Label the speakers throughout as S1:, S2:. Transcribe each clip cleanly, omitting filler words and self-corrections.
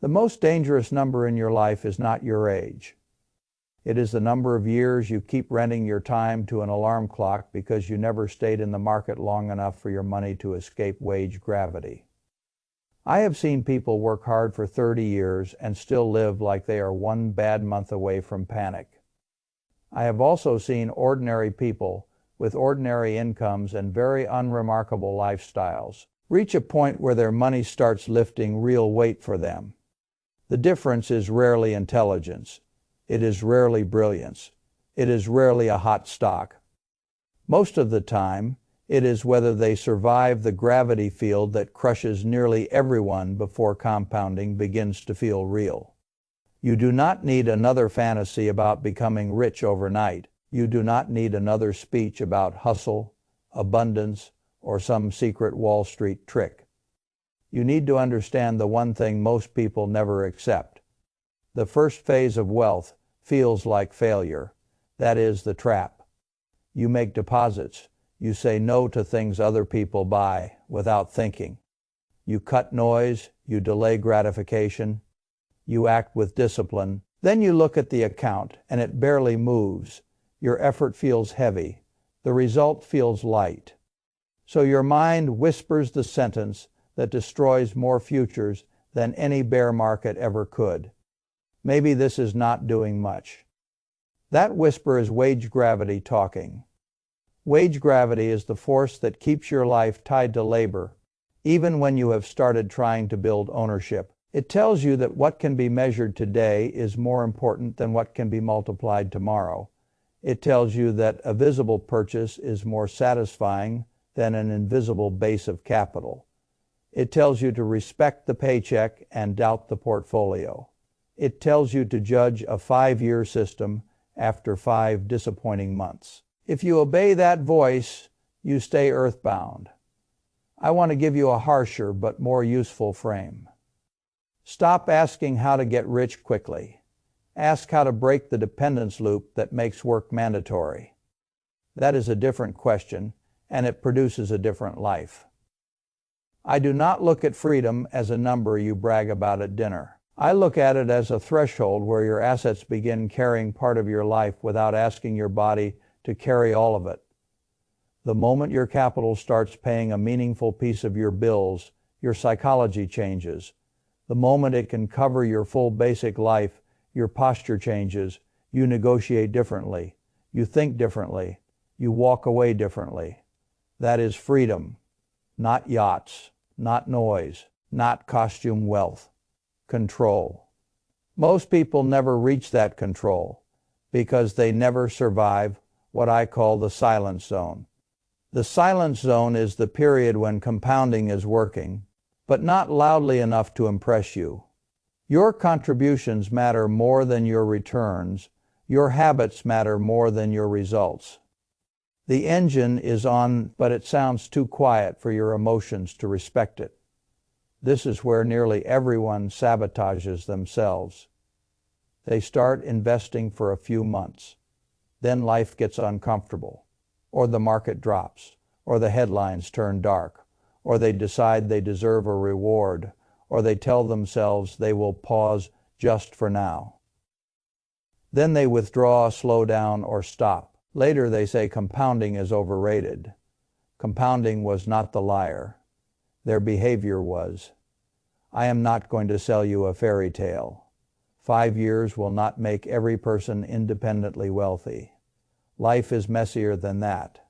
S1: The most dangerous number in your life is not your age. It is the number of years you keep renting your time to an alarm clock because you never stayed in the market long enough for your money to escape wage gravity. I have seen people work hard for 30 years and still live like they are one bad month away from panic. I have also seen ordinary people with ordinary incomes and very unremarkable lifestyles reach a point where their money starts lifting real weight for them. The difference is rarely intelligence. It is rarely brilliance. It is rarely a hot stock. Most of the time, it is whether they survive the gravity field that crushes nearly everyone before compounding begins to feel real. You do not need another fantasy about becoming rich overnight. You do not need another speech about hustle, abundance, or some secret Wall Street trick. You need to understand the one thing most people never accept. The first phase of wealth feels like failure. That is the trap. You make deposits. You say no to things other people buy without thinking. You cut noise. You delay gratification. You act with discipline. Then you look at the account and it barely moves. Your effort feels heavy. The result feels light. So your mind whispers the sentence that destroys more futures than any bear market ever could. Maybe this is not doing much. That whisper is wage gravity talking. Wage gravity is the force that keeps your life tied to labor, even when you have started trying to build ownership. It tells you that what can be measured today is more important than what can be multiplied tomorrow. It tells you that a visible purchase is more satisfying than an invisible base of capital. It tells you to respect the paycheck and doubt the portfolio. It tells you to judge a 5-year system after 5 disappointing months. If you obey that voice, you stay earthbound. I want to give you a harsher but more useful frame. Stop asking how to get rich quickly. Ask how to break the dependence loop that makes work mandatory. That is a different question, and it produces a different life. I do not look at freedom as a number you brag about at dinner. I look at it as a threshold where your assets begin carrying part of your life without asking your body to carry all of it. The moment your capital starts paying a meaningful piece of your bills, your psychology changes. The moment it can cover your full basic life, your posture changes. You negotiate differently. You think differently. You walk away differently. That is freedom. Not yachts, not noise, not costume wealth. Control. Most people never reach that control because they never survive what I call the silence zone. The silence zone is the period when compounding is working, but not loudly enough to impress you. Your contributions matter more than your returns. Your habits matter more than your results. The engine is on, but it sounds too quiet for your emotions to respect it. This is where nearly everyone sabotages themselves. They start investing for a few months. Then life gets uncomfortable, or the market drops, or the headlines turn dark, or they decide they deserve a reward, or they tell themselves they will pause just for now. Then they withdraw, slow down, or stop. Later they say compounding is overrated. Compounding was not the liar. Their behavior was. I am not going to sell you a fairy tale. 5 years will not make every person independently wealthy. Life is messier than that.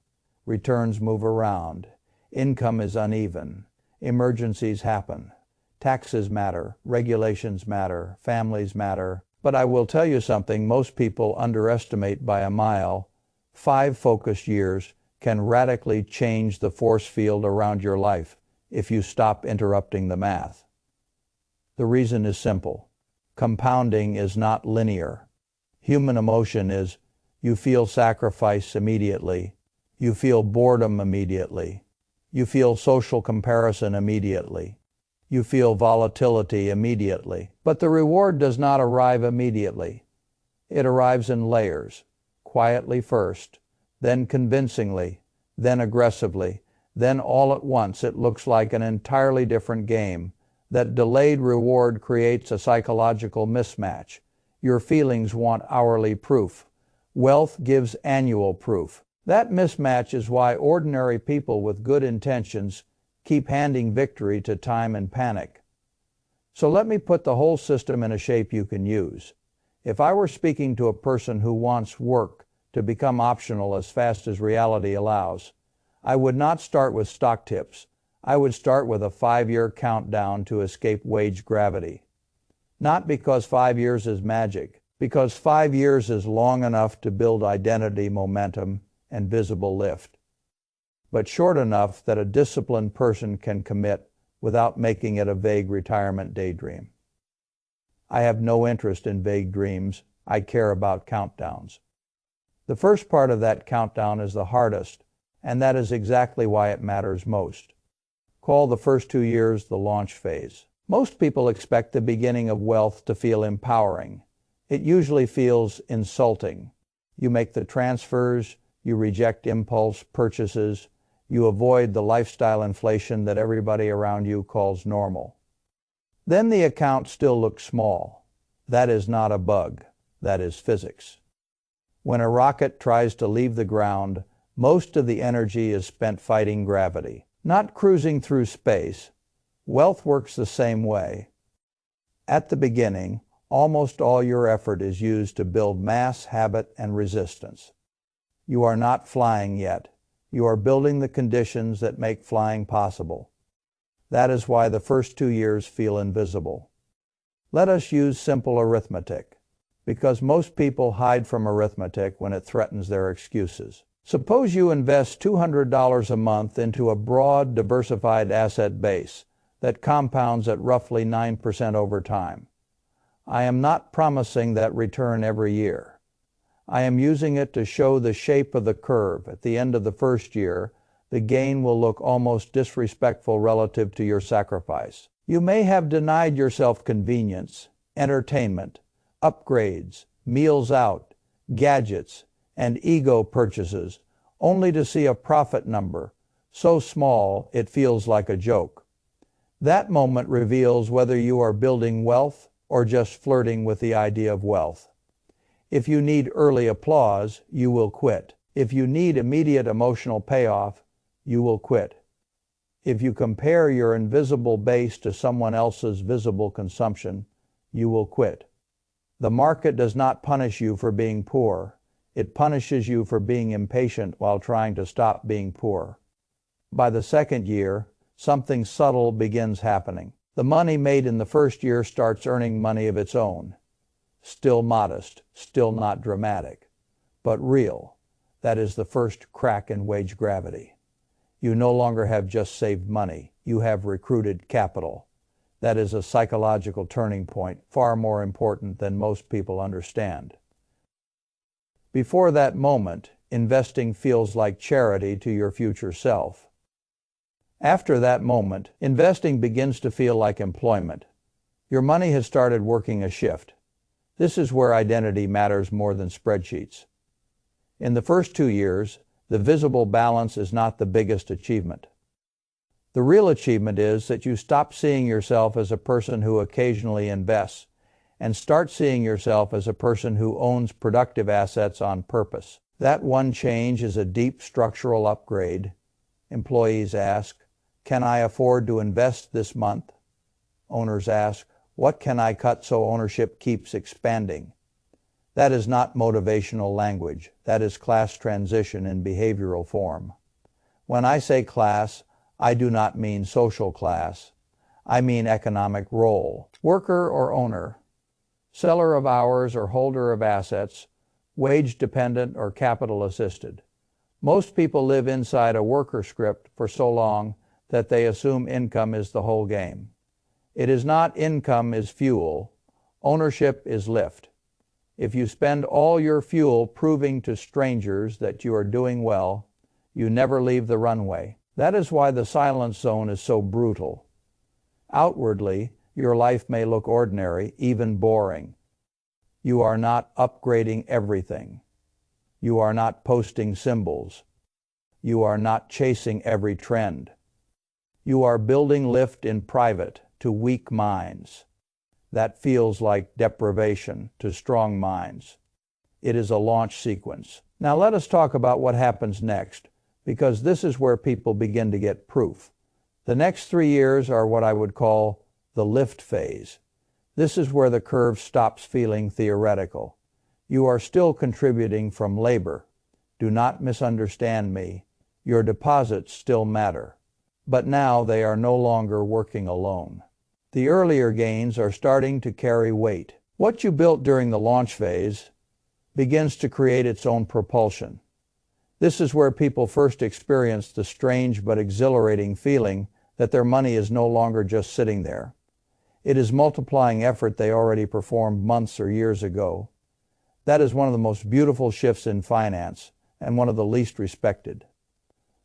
S1: Returns move around. Income is uneven. Emergencies happen. Taxes matter. Regulations matter. Families matter. But I will tell you something most people underestimate by a mile. 5 focused years can radically change the force field around your life if you stop interrupting the math. The reason is simple. Compounding is not linear. Human emotion is, you feel sacrifice immediately. You feel boredom immediately. You feel social comparison immediately. You feel volatility immediately. But the reward does not arrive immediately. It arrives in layers. Quietly first, then convincingly, then aggressively, then all at once it looks like an entirely different game. That delayed reward creates a psychological mismatch. Your feelings want hourly proof. Wealth gives annual proof. That mismatch is why ordinary people with good intentions keep handing victory to time and panic. So let me put the whole system in a shape you can use. If I were speaking to a person who wants work to become optional as fast as reality allows, I would not start with stock tips. I would start with a 5-year countdown to escape wage gravity. Not because 5 years is magic, because 5 years is long enough to build identity, momentum, and visible lift, but short enough that a disciplined person can commit without making it a vague retirement daydream. I have no interest in vague dreams. I care about countdowns. The first part of that countdown is the hardest, and that is exactly why it matters most. Call the first 2 years the launch phase. Most people expect the beginning of wealth to feel empowering. It usually feels insulting. You make the transfers, you reject impulse purchases, you avoid the lifestyle inflation that everybody around you calls normal. Then the account still looks small. That is not a bug. That is physics. When a rocket tries to leave the ground, most of the energy is spent fighting gravity, not cruising through space. Wealth works the same way. At the beginning, almost all your effort is used to build mass, habit, and resistance. You are not flying yet. You are building the conditions that make flying possible. That is why the first 2 years feel invisible. Let us use simple arithmetic, because most people hide from arithmetic when it threatens their excuses. Suppose you invest $200 a month into a broad, diversified asset base that compounds at roughly 9% over time. I am not promising that return every year. I am using it to show the shape of the curve. At the end of the first year, the gain will look almost disrespectful relative to your sacrifice. You may have denied yourself convenience, entertainment, upgrades, meals out, gadgets, and ego purchases, only to see a profit number so small it feels like a joke. That moment reveals whether you are building wealth or just flirting with the idea of wealth. If you need early applause, you will quit. If you need immediate emotional payoff, you will quit. If you compare your invisible base to someone else's visible consumption, you will quit. The market does not punish you for being poor. It punishes you for being impatient while trying to stop being poor. By the second year, something subtle begins happening. The money made in the first year starts earning money of its own. Still modest, still not dramatic, but real. That is the first crack in wage gravity. You no longer have just saved money. You have recruited capital. That is a psychological turning point, far more important than most people understand. Before that moment, investing feels like charity to your future self. After that moment, investing begins to feel like employment. Your money has started working a shift. This is where identity matters more than spreadsheets. In the first 2 years, the visible balance is not the biggest achievement. The real achievement is that you stop seeing yourself as a person who occasionally invests and start seeing yourself as a person who owns productive assets on purpose. That one change is a deep structural upgrade. Employees ask, "Can I afford to invest this month?" Owners ask, "What can I cut so ownership keeps expanding?" That is not motivational language. That is class transition in behavioral form. When I say class, I do not mean social class. I mean economic role. Worker or owner, seller of hours or holder of assets, wage dependent or capital assisted. Most people live inside a worker script for so long that they assume income is the whole game. It is not income is fuel. Ownership is lift. If you spend all your fuel proving to strangers that you are doing well, you never leave the runway. That is why the silence zone is so brutal. Outwardly, your life may look ordinary, even boring. You are not upgrading everything. You are not posting symbols. You are not chasing every trend. You are building lift in private to weak minds. That feels like deprivation to strong minds. It is a launch sequence. Now let us talk about what happens next, because this is where people begin to get proof. The next 3 years are what I would call the lift phase. This is where the curve stops feeling theoretical. You are still contributing from labor. Do not misunderstand me. Your deposits still matter. But now they are no longer working alone. The earlier gains are starting to carry weight. What you built during the launch phase begins to create its own propulsion. This is where people first experience the strange but exhilarating feeling that their money is no longer just sitting there. It is multiplying effort they already performed months or years ago. That is one of the most beautiful shifts in finance and one of the least respected.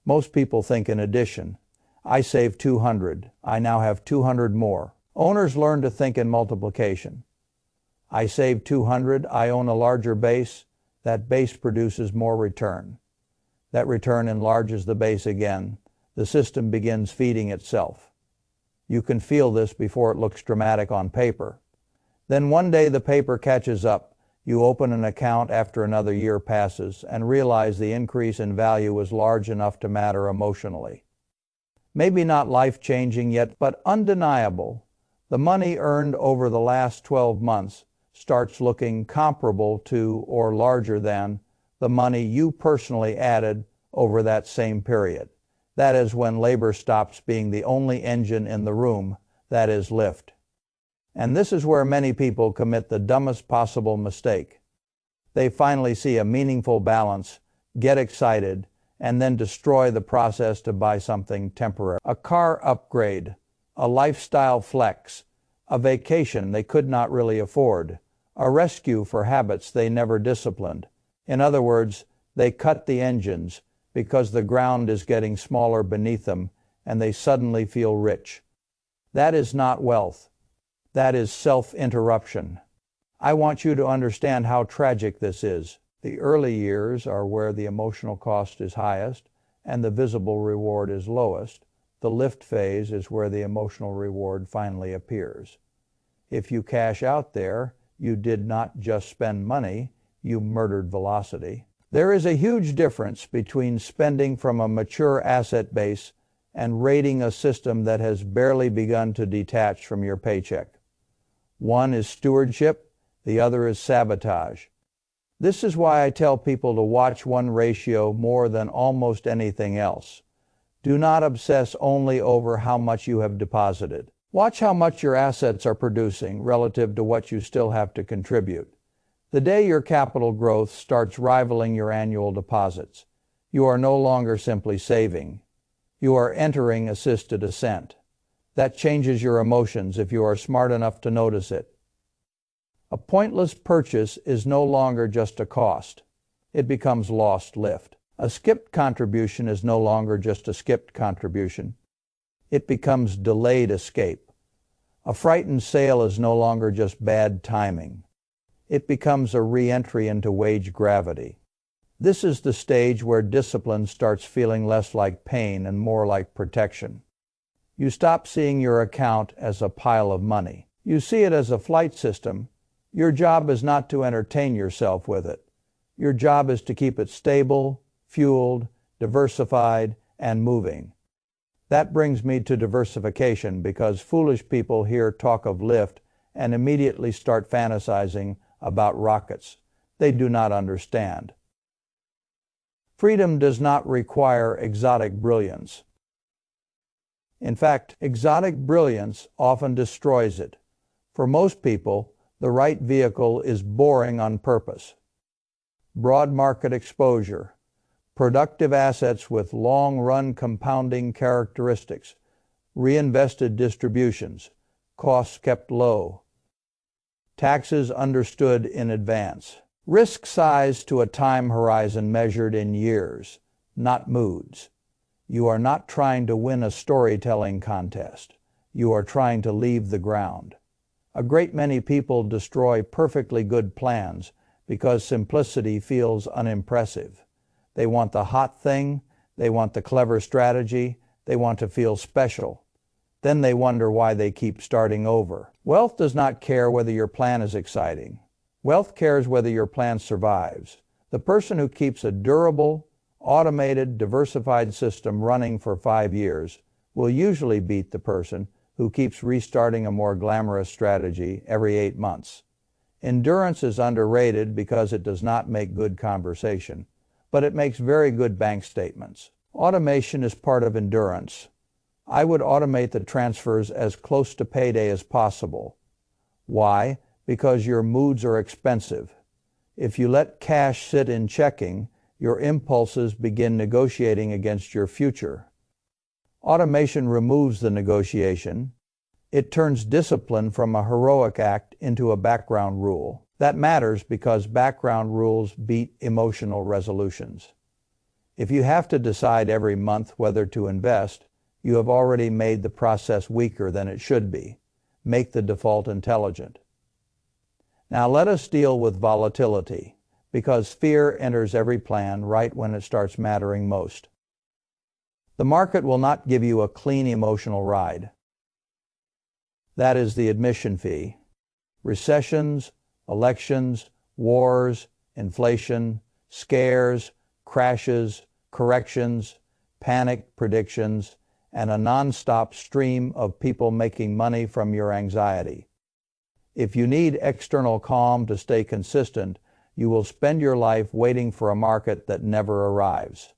S1: Most people think in addition. I saved 200. I now have 200 more. Owners learn to think in multiplication. I saved 200. I own a larger base. That base produces more return. That return enlarges the base again. The system begins feeding itself. You can feel this before it looks dramatic on paper. Then one day the paper catches up. You open an account after another year passes and realize the increase in value was large enough to matter emotionally. Maybe not life-changing yet, but undeniable. The money earned over the last 12 months starts looking comparable to or larger than the money you personally added over that same period. That is when labor stops being the only engine in the room, that is lift. And this is where many people commit the dumbest possible mistake. They finally see a meaningful balance, get excited, and then destroy the process to buy something temporary. A car upgrade, a lifestyle flex, a vacation they could not really afford, a rescue for habits they never disciplined. In other words, they cut the engines because the ground is getting smaller beneath them and they suddenly feel rich. That is not wealth. That is self-interruption. I want you to understand how tragic this is. The early years are where the emotional cost is highest and the visible reward is lowest. The lift phase is where the emotional reward finally appears. If you cash out there, you did not just spend money, you murdered velocity. There is a huge difference between spending from a mature asset base and raiding a system that has barely begun to detach from your paycheck. One is stewardship, the other is sabotage. This is why I tell people to watch one ratio more than almost anything else. Do not obsess only over how much you have deposited. Watch how much your assets are producing relative to what you still have to contribute. The day your capital growth starts rivaling your annual deposits, you are no longer simply saving. You are entering assisted ascent. That changes your emotions if you are smart enough to notice it. A pointless purchase is no longer just a cost. It becomes lost lift. A skipped contribution is no longer just a skipped contribution. It becomes delayed escape. A frightened sale is no longer just bad timing. It becomes a re-entry into wage gravity. This is the stage where discipline starts feeling less like pain and more like protection. You stop seeing your account as a pile of money. You see it as a flight system. Your job is not to entertain yourself with it. Your job is to keep it stable, fueled, diversified, and moving. That brings me to diversification, because foolish people hear talk of lift and immediately start fantasizing about rockets. They do not understand. Freedom does not require exotic brilliance. In fact, exotic brilliance often destroys it. For most people, the right vehicle is boring on purpose. Broad market exposure, productive assets with long-run compounding characteristics, reinvested distributions, costs kept low, taxes understood in advance, risk size to a time horizon measured in years, not moods. You are not trying to win a storytelling contest. You are trying to leave the ground. A great many people destroy perfectly good plans because simplicity feels unimpressive. They want the hot thing, they want the clever strategy, they want to feel special. Then they wonder why they keep starting over. Wealth does not care whether your plan is exciting. Wealth cares whether your plan survives. The person who keeps a durable, automated, diversified system running for 5 years will usually beat the person who keeps restarting a more glamorous strategy every 8 months. Endurance is underrated because it does not make good conversation, but it makes very good bank statements. Automation is part of endurance. I would automate the transfers as close to payday as possible. Why? Because your moods are expensive. If you let cash sit in checking, your impulses begin negotiating against your future. Automation removes the negotiation. It turns discipline from a heroic act into a background rule. That matters because background rules beat emotional resolutions. If you have to decide every month whether to invest, you have already made the process weaker than it should be. Make the default intelligent. Now let us deal with volatility, because fear enters every plan right when it starts mattering most. The market will not give you a clean emotional ride. That is the admission fee. Recessions, elections, wars, inflation, scares, crashes, corrections, panic predictions, and a non-stop stream of people making money from your anxiety. If you need external calm to stay consistent, you will spend your life waiting for a market that never arrives.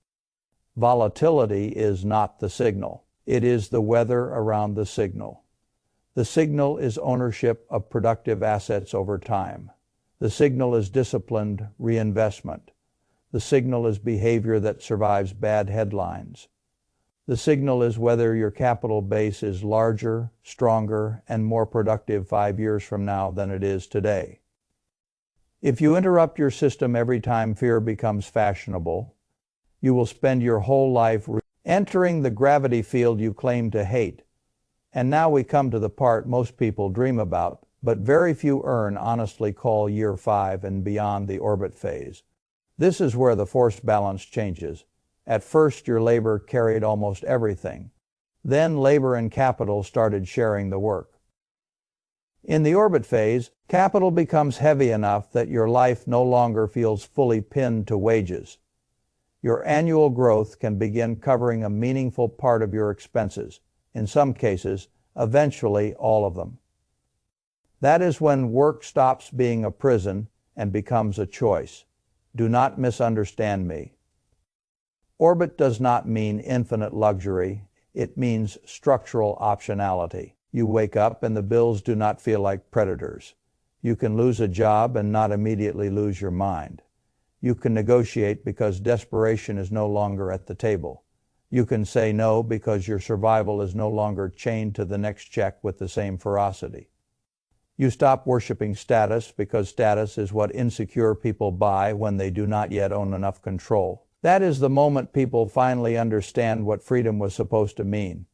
S1: Volatility is not the signal. It is the weather around the signal. The signal is ownership of productive assets over time. The signal is disciplined reinvestment. The signal is behavior that survives bad headlines. The signal is whether your capital base is larger, stronger, and more productive 5 years from now than it is today. If you interrupt your system every time fear becomes fashionable, you will spend your whole life entering the gravity field you claim to hate. And now we come to the part most people dream about, but very few honestly call year 5 and beyond the orbit phase. This is where the force balance changes. At first, your labor carried almost everything. Then labor and capital started sharing the work. In the orbit phase, capital becomes heavy enough that your life no longer feels fully pinned to wages. Your annual growth can begin covering a meaningful part of your expenses, in some cases, eventually all of them. That is when work stops being a prison and becomes a choice. Do not misunderstand me. Orbit does not mean infinite luxury. It means structural optionality. You wake up and the bills do not feel like predators. You can lose a job and not immediately lose your mind. You can negotiate because desperation is no longer at the table. You can say no because your survival is no longer chained to the next check with the same ferocity. You stop worshiping status because status is what insecure people buy when they do not yet own enough control. That is the moment people finally understand what freedom was supposed to mean.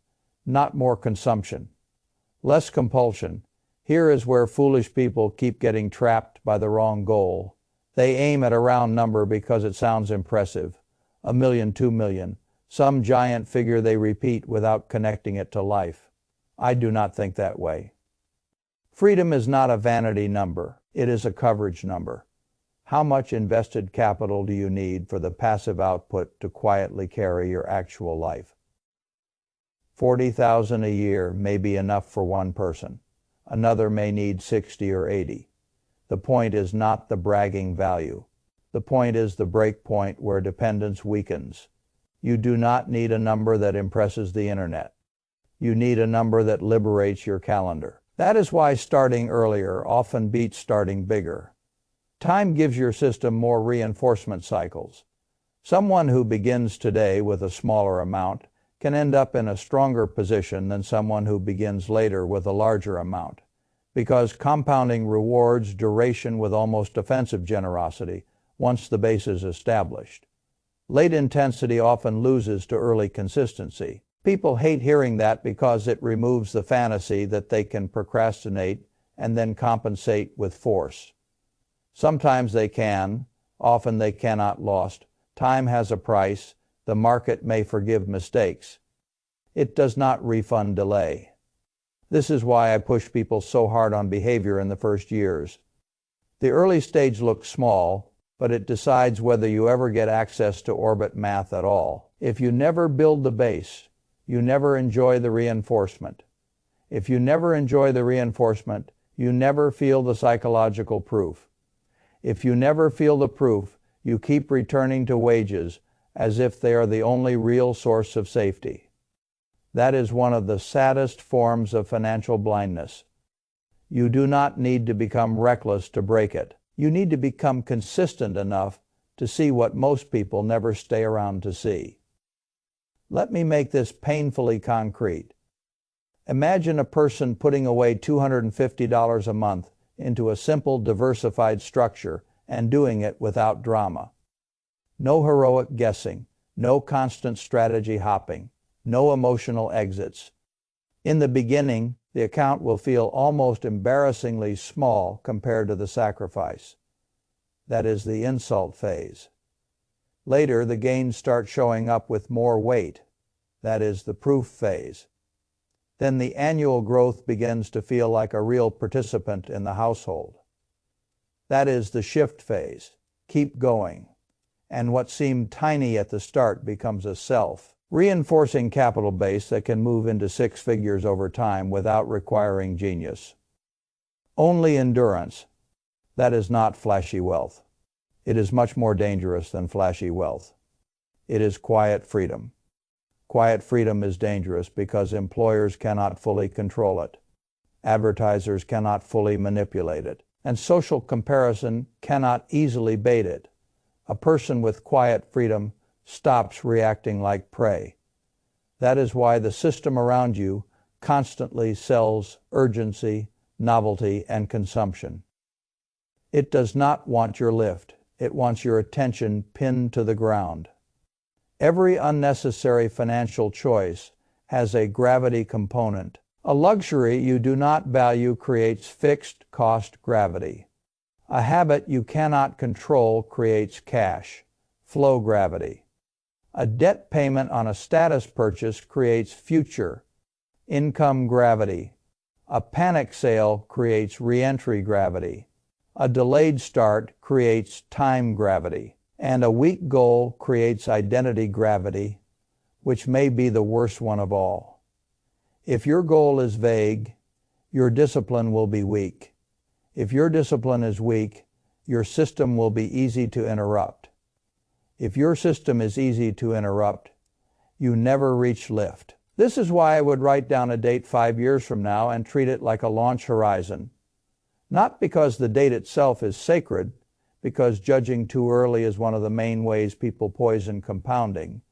S1: Not more consumption. Less compulsion. Here is where foolish people keep getting trapped by the wrong goal. They aim at a round number because it sounds impressive. 1 million, 2 million. Some giant figure they repeat without connecting it to life. I do not think that way. Freedom is not a vanity number. It is a coverage number. How much invested capital do you need for the passive output to quietly carry your actual life? $40,000 a year may be enough for one person. Another may need 60 or 80. The point is not the bragging value. The point is the break point where dependence weakens. You do not need a number that impresses the internet. You need a number that liberates your calendar. That is why starting earlier often beats starting bigger. Time gives your system more reinforcement cycles. Someone who begins today with a smaller amount can end up in a stronger position than someone who begins later with a larger amount, because compounding rewards duration with almost offensive generosity once the base is established. Late intensity often loses to early consistency. People hate hearing that because it removes the fantasy that they can procrastinate and then compensate with force. Sometimes they can, often they cannot. Lost. Time has a price. The market may forgive mistakes. It does not refund delay. This is why I push people so hard on behavior in the first years. The early stage looks small, but it decides whether you ever get access to orbit math at all. If you never build the base, you never enjoy the reinforcement. If you never enjoy the reinforcement, you never feel the psychological proof. If you never feel the proof, you keep returning to wages as if they are the only real source of safety. That is one of the saddest forms of financial blindness. You do not need to become reckless to break it. You need to become consistent enough to see what most people never stay around to see. Let me make this painfully concrete. Imagine a person putting away $250 a month into a simple diversified structure and doing it without drama. No heroic guessing, no constant strategy hopping, no emotional exits. In the beginning, the account will feel almost embarrassingly small compared to the sacrifice. That is the insult phase. Later, the gains start showing up with more weight. That is the proof phase. Then the annual growth begins to feel like a real participant in the household. That is the shift phase. Keep going. And what seemed tiny at the start becomes a self-reinforcing capital base that can move into six figures over time without requiring genius. Only endurance. That is not flashy wealth. It is much more dangerous than flashy wealth. It is quiet freedom. Quiet freedom is dangerous because employers cannot fully control it. Advertisers cannot fully manipulate it. And social comparison cannot easily bait it. A person with quiet freedom stops reacting like prey. That is why the system around you constantly sells urgency, novelty, and consumption. It does not want your lift. It wants your attention pinned to the ground. Every unnecessary financial choice has a gravity component. A luxury you do not value creates fixed cost gravity. A habit you cannot control creates cash flow gravity. A debt payment on a status purchase creates future income gravity. A panic sale creates re-entry gravity. A delayed start creates time gravity. And a weak goal creates identity gravity, which may be the worst one of all. If your goal is vague, your discipline will be weak. If your discipline is weak, your system will be easy to interrupt. If your system is easy to interrupt, you never reach lift. This is why I would write down a date 5 years from now and treat it like a launch horizon. Not because the date itself is sacred, because judging too early is one of the main ways people poison compounding.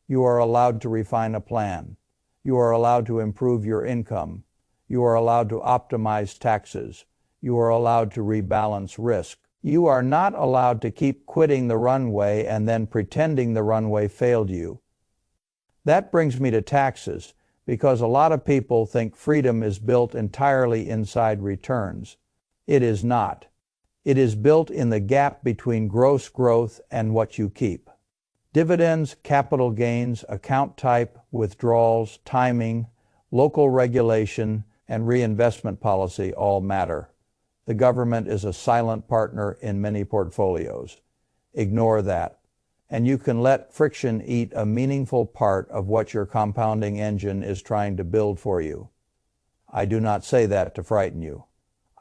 S1: You are allowed to refine a plan. You are allowed to improve your income. You are allowed to optimize taxes. You are allowed to rebalance risk. You are not allowed to keep quitting the runway and then pretending the runway failed you. That brings me to taxes, because a lot of people think freedom is built entirely inside returns. It is not. It is built in the gap between gross growth and what you keep. Dividends, capital gains, account type, withdrawals, timing, local regulation, and reinvestment policy all matter. The government is a silent partner in many portfolios. Ignore that, and you can let friction eat a meaningful part of what your compounding engine is trying to build for you. I do not say that to frighten you.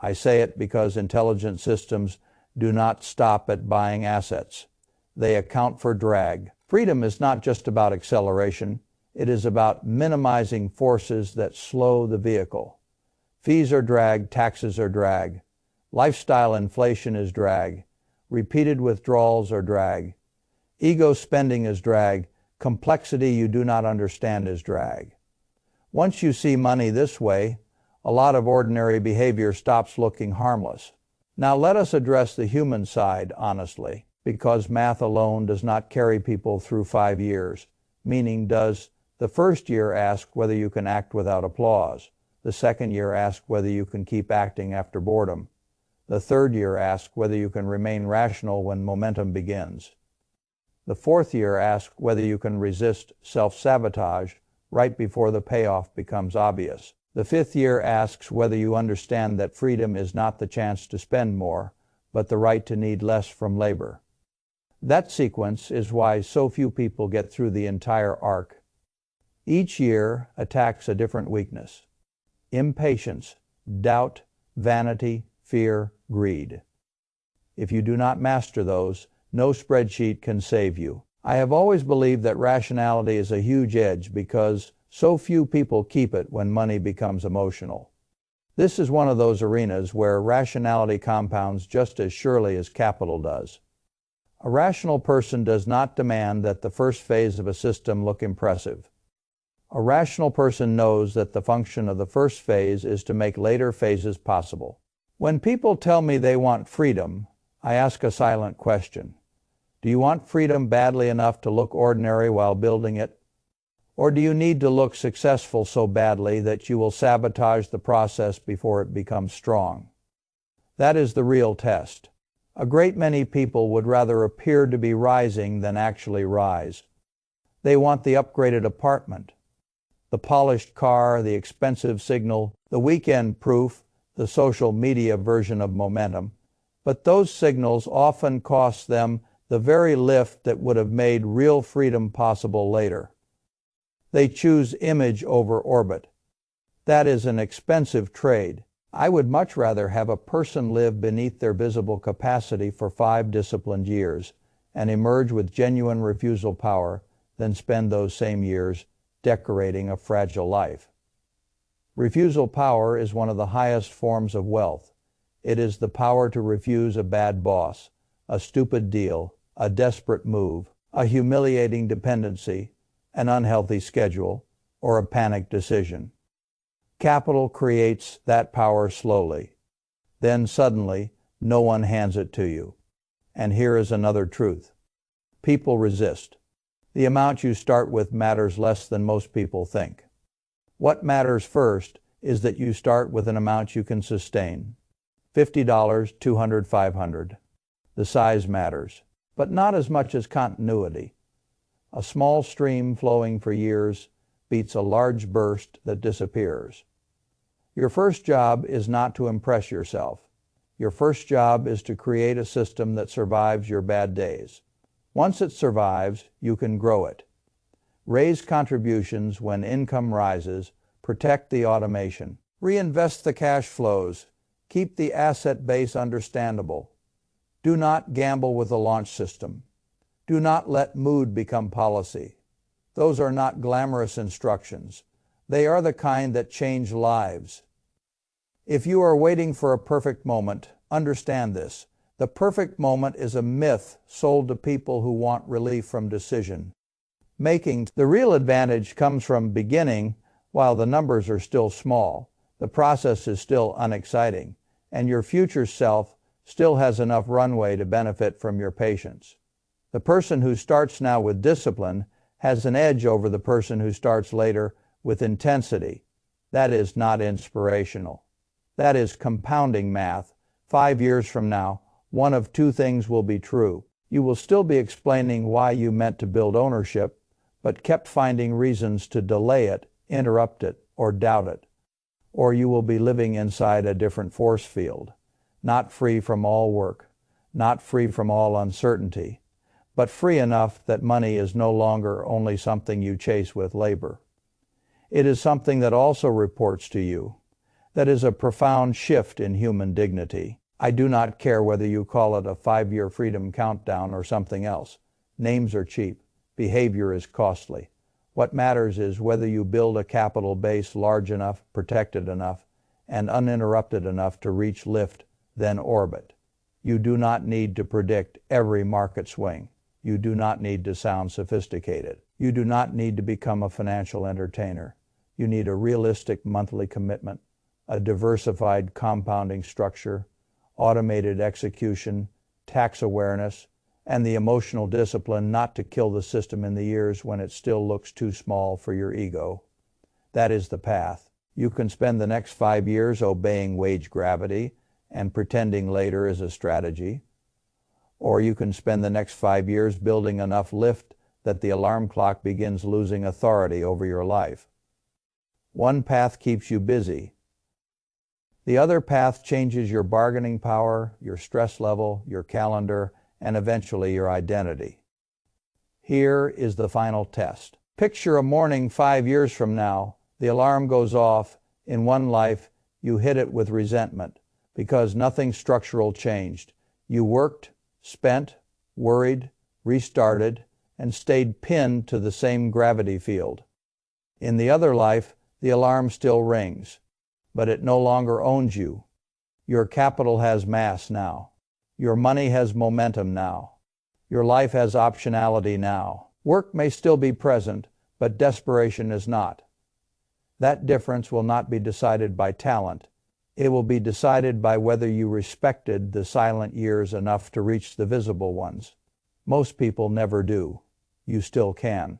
S1: I say it because intelligent systems do not stop at buying assets. They account for drag. Freedom is not just about acceleration. It is about minimizing forces that slow the vehicle. Fees are drag, taxes are drag. Lifestyle inflation is drag. Repeated withdrawals are drag. Ego spending is drag. Complexity you do not understand is drag. Once you see money this way, a lot of ordinary behavior stops looking harmless. Now let us address the human side honestly, because math alone does not carry people through 5 years. Meaning, does the first year ask whether you can act without applause? The second year ask whether you can keep acting after boredom? The third year ask whether you can remain rational when momentum begins? The fourth year ask whether you can resist self-sabotage right before the payoff becomes obvious? The fifth year asks whether you understand that freedom is not the chance to spend more, but the right to need less from labor. That sequence is why so few people get through the entire arc. Each year attacks a different weakness: impatience, doubt, vanity, fear, greed. If you do not master those, no spreadsheet can save you. I have always believed that rationality is a huge edge because so few people keep it when money becomes emotional. This is one of those arenas where rationality compounds just as surely as capital does. A rational person does not demand that the first phase of a system look impressive. A rational person knows that the function of the first phase is to make later phases possible. When people tell me they want freedom, I ask a silent question. Do you want freedom badly enough to look ordinary while building it? Or do you need to look successful so badly that you will sabotage the process before it becomes strong? That is the real test. A great many people would rather appear to be rising than actually rise. They want the upgraded apartment, the polished car, the expensive signal, the weekend proof, the social media version of momentum. But those signals often cost them the very lift that would have made real freedom possible later. They choose image over orbit. That is an expensive trade. I would much rather have a person live beneath their visible capacity for 5 disciplined years and emerge with genuine refusal power than spend those same years decorating a fragile life. Refusal power is one of the highest forms of wealth. It is the power to refuse a bad boss, a stupid deal, a desperate move, a humiliating dependency, an unhealthy schedule, or a panic decision. Capital creates that power slowly. Then suddenly, no one hands it to you. And here is another truth. People resist. The amount you start with matters less than most people think. What matters first is that you start with an amount you can sustain. $50, $200, $500. The size matters, but not as much as continuity. A small stream flowing for years beats a large burst that disappears. Your first job is not to impress yourself. Your first job is to create a system that survives your bad days. Once it survives, you can grow it. Raise contributions when income rises, protect the automation, reinvest the cash flows, keep the asset base understandable. Do not gamble with the launch system. Do not let mood become policy. Those are not glamorous instructions. They are the kind that change lives. If you are waiting for a perfect moment, understand this. The perfect moment is a myth sold to people who want relief from decision making. The real advantage comes from beginning while the numbers are still small, the process is still unexciting, and your future self still has enough runway to benefit from your patience. The person who starts now with discipline has an edge over the person who starts later with intensity. That is not inspirational. That is compounding math. 5 years from now, one of two things will be true. You will still be explaining why you meant to build ownership, but kept finding reasons to delay it, interrupt it, or doubt it. Or you will be living inside a different force field, not free from all work, not free from all uncertainty, but free enough that money is no longer only something you chase with labor. It is something that also reports to you. That is a profound shift in human dignity. I do not care whether you call it a 5-year freedom countdown or something else. Names are cheap. Behavior is costly. What matters is whether you build a capital base large enough, protected enough, and uninterrupted enough to reach lift, then orbit. You do not need to predict every market swing. You do not need to sound sophisticated. You do not need to become a financial entertainer. You need a realistic monthly commitment, a diversified compounding structure, automated execution, tax awareness, and the emotional discipline not to kill the system in the years when it still looks too small for your ego. That is the path. You can spend the next 5 years obeying wage gravity and pretending later is a strategy. Or you can spend the next 5 years building enough lift that the alarm clock begins losing authority over your life. One path keeps you busy. The other path changes your bargaining power, your stress level, your calendar, and eventually your identity. Here is the final test. Picture a morning 5 years from now. The alarm goes off. In one life, you hit it with resentment because nothing structural changed. You worked, spent, worried, restarted, and stayed pinned to the same gravity field. In the other life, the alarm still rings, but it no longer owns you. Your capital has mass now. Your money has momentum now. Your life has optionality now. Work may still be present, but desperation is not. That difference will not be decided by talent. It will be decided by whether you respected the silent years enough to reach the visible ones. Most people never do. You still can.